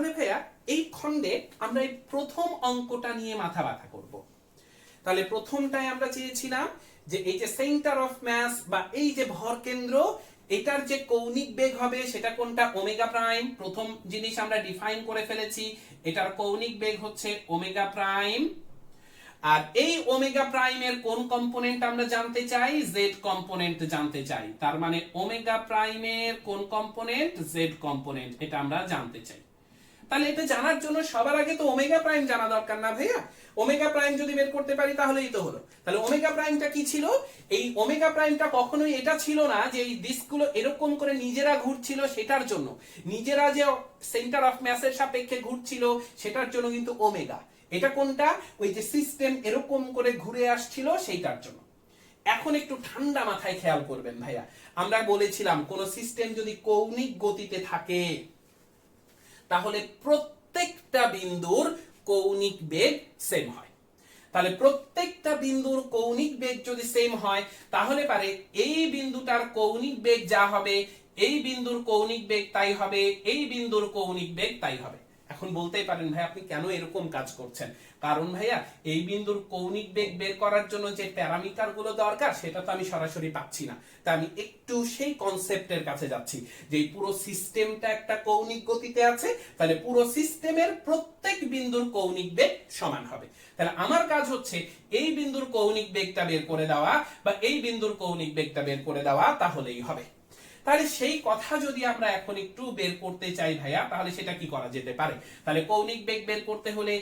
তাহলে ভাইয়া এই খণ্ডে আমরা এই প্রথম অঙ্কটা নিয়ে মাথা ব্যথা করব। তাহলে প্রথমটায় আমরা চেয়েছিলাম যে এই যে সেন্টার অফ মাস বা এই যে ভরকেন্দ্র, এটার যে কৌণিক বেগ হবে সেটা কোনটা? Omega prime. প্রথম জিনিস আমরা ডিফাইন করে ফেলেছি, এটার কৌণিক বেগ হচ্ছে ওমেগা প্রাইম। আর এই ওমেগা প্রাইমের কোন কম্পোনেন্ট আমরা জানতে চাই? জেড কম্পোনেন্ট জানতে চাই। তার মানে ওমেগা প্রাইমের কোন কম্পোনেন্ট? জেড কম্পোনেন্ট, এটা আমরা জানতে চাই। তাহলে এটা জানার জন্য সবার আগে তো ওমেগা প্রাইম জানা দরকার না ভাইয়া? ওমেগা প্রাইম যদি বের করতে পারি তাহলেই তো হলো। তাহলে ওমেগা প্রাইমটা কি ছিল? এই ওমেগা প্রাইমটা কখনোই এটা ছিল না যে এই ডিস্কগুলো এরকম করে নিজেরা ঘুরছিল সেটার জন্য, নিজেরা যে সেন্টার অফ ম্যাসের সাপেক্ষে ঘুরছিল সেটার জন্য কিন্তু ওমেগা। এটা কোনটা? ওই যে সিস্টেম এরকম করে ঘুরে আসছিল সেইটার জন্য। এখন একটু ঠান্ডা মাথায় খেয়াল করবেন ভাইয়া, আমরা বলেছিলাম কোন সিস্টেম যদি কৌণিক গতিতে থাকে তাহলে প্রত্যেকটা বিন্দুর কৌণিক বেগ সেম হয়। তাহলে প্রত্যেকটা বিন্দুর কৌণিক বেগ যদি সেম হয় তাহলে পারে এই বিন্দুটার কৌণিক বেগ যা হবে এই বিন্দুর কৌণিক বেগ তাই হবে, এই বিন্দুর কৌণিক বেগ তাই হবে। এখন বলতেই পারেন ভাই আপনি কেন এরকম কাজ করছেন? কারণ ভাইয়া এই বিন্দুর কৌণিক বেগ বের করার জন্য যে প্যারামিটার গুলো দরকার সেটা তো আমি সরাসরি পাচ্ছি না। তাই আমি একটু সেই কনসেপ্টের কাছে যাচ্ছি যে এই পুরো সিস্টেমটা একটা কৌণিক গতিতে আছে, তাহলে পুরো সিস্টেমের প্রত্যেক বিন্দুর কৌণিক বেগ সমান হবে। তাহলে আমার কাজ হচ্ছে এই বিন্দুর কৌণিক বেগটা বের করে দেওয়া বা এই বিন্দুর কৌণিক বেগটা বের করে দেওয়া, তাহলেই হবে। তাহলে সেই কথা যদি আমরা এখন একটু বের করতে চাই ভাইয়া, তাহলে সেটা কি করা যেতে পারে? তাহলে কৌণিক বেগ বের করতে হলে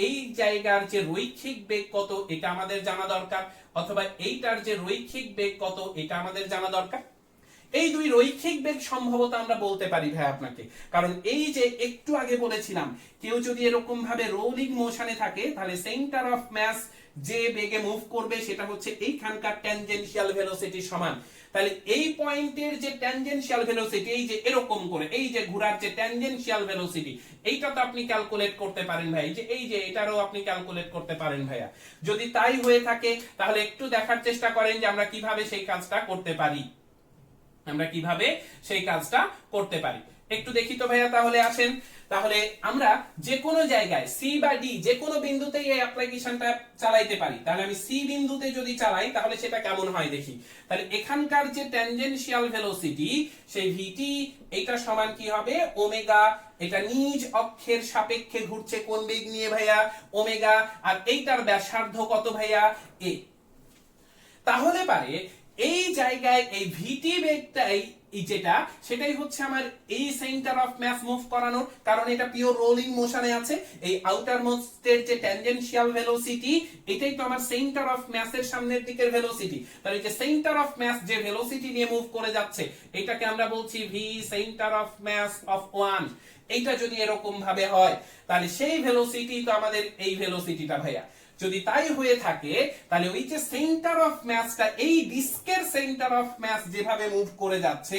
এই জায়গার যে রৈখিক বেগ কত এটা আমাদের জানা দরকার, অথবা এইটার যে রৈখিক বেগ কত এটা আমাদের জানা দরকার। এই দুই রৈখিক বেগ সম্ভবত আমরা বলতে পারি ভাই আপনাকে, কারণ এই যে একটু আগে বলেছিলাম কেউ যদি এরকম ভাবে রোলিং মোশনে থাকে তাহলে সেন্টার অফ মাস যে বেগে মুভ করবে সেটা হচ্ছে এইখানকার ট্যানজেনশিয়াল ভেলোসিটি সমান। তাহলে এই পয়েন্টের যে ট্যানজেনশিয়াল ভেলোসিটি, এই যে এরকম করে এই যে ঘোরার যে ট্যানজেনশিয়াল ভেলোসিটি, এইটা তো আপনি ক্যালকুলেট করতে পারেন ভাই, যে এই যে এটারও আপনি ক্যালকুলেট করতে পারেন ভাইয়া। যদি তাই হয়ে থাকে তাহলে একটু দেখার চেষ্টা করেন যে আমরা কিভাবে সেই কাজটা করতে পারি, আমরা কিভাবে সেই কাজটা করতে পারি একটু দেখি তো ভাইয়া। তাহলে আসেন, তাহলে আমরা যে কোনো জায়গায় সি বা ডি যে কোনো বিন্দুতেই এই অ্যাপ্লিকেশনটা চালাইতে পারি। তাহলে আমি সি বিন্দুতে যদি চালাই তাহলে সেটা কেমন হয় দেখি। তাহলে এখানকার যে ট্যানজেনশিয়াল ভেলোসিটি সেই ভিটি, এটা সমান কি হবে? ওমেগা। এটা নিজ অক্ষের সাপেক্ষে ঘুরছে কোন বেগ নিয়ে ভাইয়া? ওমেগা। আর এইটার ব্যাসার্ধ কত ভাইয়া? এ। তাহলে পারে এই জায়গায় এই ভিটি বেগটাই যেটা সেটাই হচ্ছে আমার এই সেন্টার অফ মাস মুভ করানোর, কারণ এটা পিওর রোলিং মোশনে আছে। এই আউটার মোস্টের যে ট্যানজেনশিয়াল ভেলোসিটি এটাই তো আমার সেন্টার অফ মাসের সামনের দিকের ভেলোসিটি। তাহলে যে সেন্টার অফ মাস যে ভেলোসিটি নিয়ে মুভ করে যাচ্ছে এটাকে আমরা বলছি v centre of mass of 1। এইটা যদি এরকম ভাবে হয় তাহলে সেই ভেলোসিটি তো আমাদের এই ভেলোসিটিটা ভাইয়া। যদি তাই হয়ে থাকে তাহলে ওই যে সেন্টার অফ মাসটা এই ডিস্কের সেন্টার অফ মাস যেভাবে মুভ করে যাচ্ছে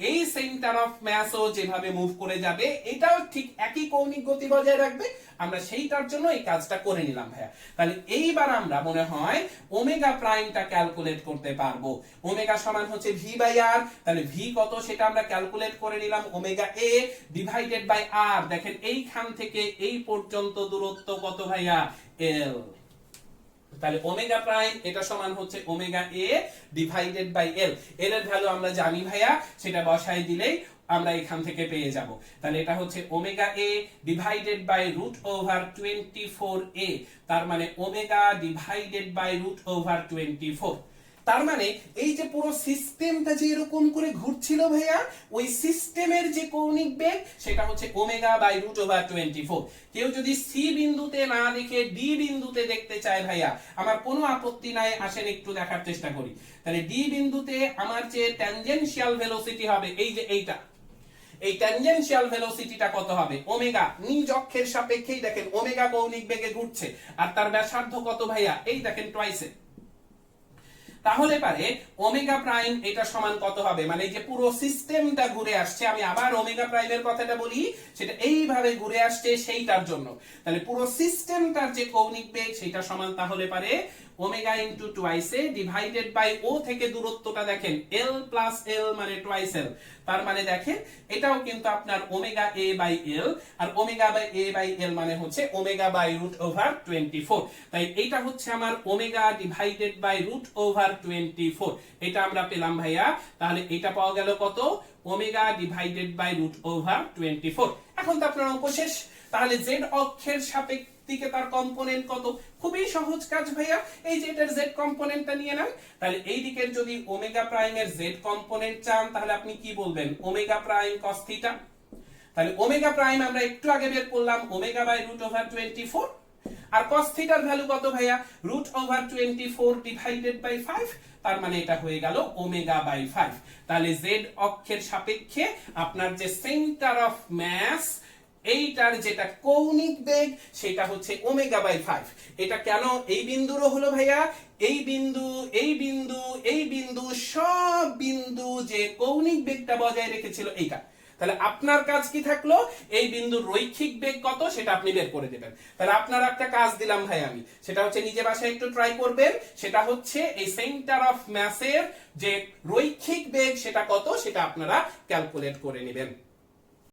এই সেন্টার অফ মাসও যেভাবে মুভ করে যাবে, এটাও ঠিক একই কৌণিক গতি বজায় রাখবে। আমরা সেইটার জন্য এই কাজটা করে নিলাম ভাইয়া। তাহলে এইবার আমরা মনে হয় ওমেগা প্রাইমটা ক্যালকুলেট করতে পারবো। ওমেগা সমান হচ্ছে ভি বাই আর। তাহলে ভি কত সেটা আমরা ক্যালকুলেট করে নিলাম, ওমেগা এ ডিভাইডেড বাই আর। দেখেন এইখান থেকে এই পর্যন্ত দূরত্ব কত ভাইয়া? এল। তাহলে ওমেগা প্রাইম এটা সমান হচ্ছে omega a divided by l. এর ভ্যালু আমরা জানি ভাইয়া, সেটা বসাই দিলেই আমরা এখান থেকে পেয়ে যাব। তাহলে এটা হচ্ছে omega a divided by root over 24a। তার মানে omega divided by root over 24। তার মানে এই যে পুরো সিস্টেমটা যে এরকম করে ঘুরছিল ভাইয়া, ওই সিস্টেমের যে কৌণিক বেগ সেটা হচ্ছে ওমেগা বাই রুট ওভার 24। কেউ যদি সি বিন্দুতে না দেখে ডি বিন্দুতে দেখতে চায় ভাইয়া, আমার কোনো আপত্তি নাই, আসেন একটু দেখার চেষ্টা করি। তাহলে ডি বিন্দুতে আমার যে ট্যানজেনশিয়াল ভেলোসিটি হবে এই যে এইটা, এই ট্যানজেনশিয়াল ভেলোসিটিটা কত হবে? ওমেগা। নিজ অক্ষের সাপেক্ষেই দেখেন ওমেগা কৌণিক বেগে ঘুরছে, আর তার ব্যাসার্ধ কত ভাইয়া? এই দেখেন টুয়াইস। তাহলে পারে ওমেগা প্রাইম এটা সমান কত হবে? মানে যে পুরো সিস্টেমটা ঘুরে আসছে, আমি আবার ওমেগা প্রাইমের কথাটা বলি, সেটা এইভাবে ঘুরে আসছে সেইটার জন্য। তাহলে পুরো সিস্টেমটার যে কৌণিক বেগ সেটা সমান তাহলে পারে omega into twice A divided by O থেকে দূরত্বটা দেখেন l প্লাস l মানে টুয়াইস l, তার মানে দেখেন এটাও কিন্তু আপনার ওমেগা a বাই l, আর omega by a by l মানে হচ্ছে ওমেগা বাই রুট ওভার 24। তাই এইটা হচ্ছে আমার omega divided by root over 24, এটা আমরা পেলাম ভাইয়া। তাহলে এটা পাওয়া গেল কত? Omega divided by root over 24। এখন তো আপনার অঙ্ক শেষ। তাহলে z অক্ষের সাপেক্ষে তার কম্পোনেন্ট কত? খুবই সহজ কাজ ভাইয়া, এই যে এটার z কম্পোনেন্টটা নিয়ে নেন। তাহলে এই দিকের যদি ওমেগা প্রাইমের z কম্পোনেন্ট চান তাহলে আপনি কি বলবেন? Omega prime cos theta. তাহলে ওমেগা প্রাইম আমরা একটু আগে বের করলাম ওমেগা বাই রুট ওভার 24, আর cos থিটার ভ্যালু কত ভাইয়া? রুট ওভার 24 ডিভাইডেড বাই 5, তার মানে এটা হয়ে গেল ওমেগা বাই 5। তাহলে z অক্ষের সাপেক্ষে আপনার যে সেন্টার অফ মাস, এইটার যেটা কৌণিক বেগ, সেটা হচ্ছে ওমেগা বাই 5। এটা কেন এই বিন্দুরও হলো ভাইয়া? এই বিন্দু, এই বিন্দু, এই বিন্দু, সব বিন্দু যে কৌণিক বেগটা বজায় রেখেছিল এইটা। তাহলে আপনার কাজ কি থাকলো? এই বিন্দুর রৈখিক বেগ কত সেটা আপনি বের করে দেবেন। তাহলে আপনার একটা কাজ দিলাম ভাই আমি, সেটা হচ্ছে নিজে বাসায় একটু ট্রাই করবেন। সেটা হচ্ছে এই সেন্টার অফ মাসের যে রৈখিক বেগ সেটা কত সেটা আপনারা ক্যালকুলেট করে নেবেন।